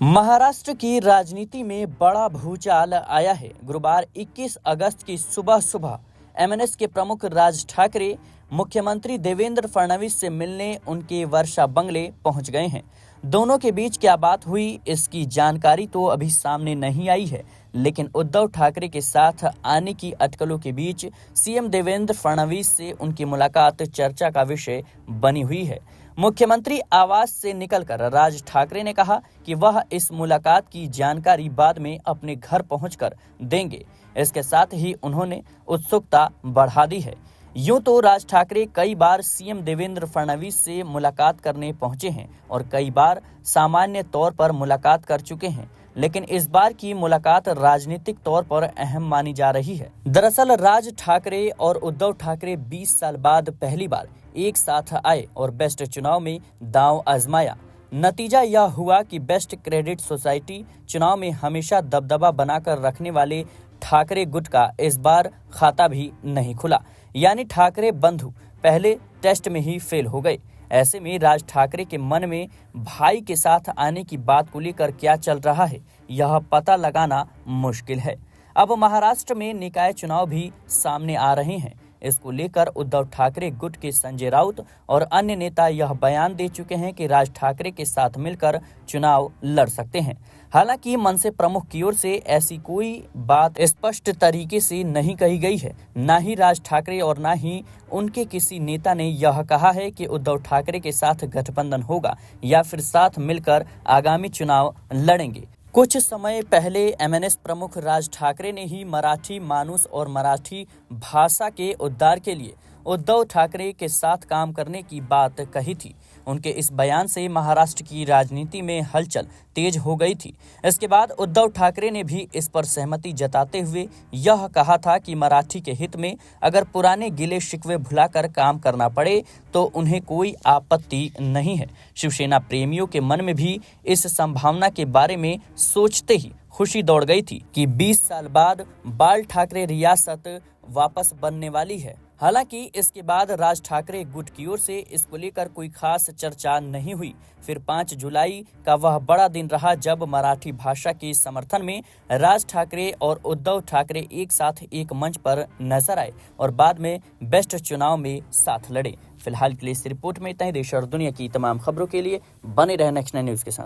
महाराष्ट्र की राजनीति में बड़ा भूचाल आया है। गुरुवार 21 अगस्त की सुबह सुबह एमएनएस के प्रमुख राज ठाकरे मुख्यमंत्री देवेंद्र फडणवीस से मिलने उनके वर्षा बंगले पहुंच गए हैं। दोनों के बीच क्या बात हुई, इसकी जानकारी तो अभी सामने नहीं आई है, लेकिन उद्धव ठाकरे के साथ आने की अटकलों के बीच सीएम देवेंद्र फडणवीस से उनकी मुलाकात चर्चा का विषय बनी हुई है। मुख्यमंत्री आवास से निकलकर राज ठाकरे ने कहा कि वह इस मुलाकात की जानकारी बाद में अपने घर पहुंचकर देंगे। इसके साथ ही उन्होंने उत्सुकता बढ़ा दी है। यूं तो राज ठाकरे कई बार सीएम देवेंद्र फडणवीस से मुलाकात करने पहुंचे हैं और कई बार सामान्य तौर पर मुलाकात कर चुके हैं, लेकिन इस बार की मुलाकात राजनीतिक तौर पर अहम मानी जा रही है। दरअसल राज ठाकरे और उद्धव ठाकरे 20 साल बाद पहली बार एक साथ आए और बेस्ट चुनाव में दांव आजमाया। नतीजा यह हुआ कि बेस्ट क्रेडिट सोसाइटी चुनाव में हमेशा दबदबा बनाकर रखने वाले ठाकरे गुट का इस बार खाता भी नहीं खुला, यानी ठाकरे बंधु पहले टेस्ट में ही फेल हो गए। ऐसे में राज ठाकरे के मन में भाई के साथ आने की बात को लेकर क्या चल रहा है, यह पता लगाना मुश्किल है। अब महाराष्ट्र में निकाय चुनाव भी सामने आ रहे हैं। इसको लेकर उद्धव ठाकरे गुट के संजय राउत और अन्य नेता यह बयान दे चुके हैं कि राज ठाकरे के साथ मिलकर चुनाव लड़ सकते हैं। हालांकि मनसे प्रमुख की ओर से ऐसी कोई बात स्पष्ट तरीके से नहीं कही गई है। न ही राज ठाकरे और न ही उनके किसी नेता ने यह कहा है कि उद्धव ठाकरे के साथ गठबंधन होगा या फिर साथ मिलकर आगामी चुनाव लड़ेंगे। कुछ समय पहले एमएनएस प्रमुख राज ठाकरे ने ही मराठी मानुस और मराठी भाषा के उद्धार के लिए उद्धव ठाकरे के साथ काम करने की बात कही थी। उनके इस बयान से महाराष्ट्र की राजनीति में हलचल तेज हो गई थी। इसके बाद उद्धव ठाकरे ने भी इस पर सहमति जताते हुए यह कहा था कि मराठी के हित में अगर पुराने गिले शिकवे भुलाकर काम करना पड़े तो उन्हें कोई आपत्ति नहीं है। शिवसेना प्रेमियों के मन में भी इस संभावना के बारे में सोचते ही खुशी दौड़ गई थी कि 20 साल बाद बाल ठाकरे रियासत वापस बनने वाली है। हालांकि इसके बाद राज ठाकरे गुट की ओर से इसको लेकर कोई खास चर्चा नहीं हुई। फिर 5 जुलाई का वह बड़ा दिन रहा जब मराठी भाषा के समर्थन में राज ठाकरे और उद्धव ठाकरे एक साथ एक मंच पर नजर आए और बाद में बेस्ट चुनाव में साथ लड़े। फिलहाल के लिए इस रिपोर्ट में इतना ही। देश और दुनिया की तमाम खबरों के लिए बने रहे नेक्स्ट 9 न्यूज के साथ।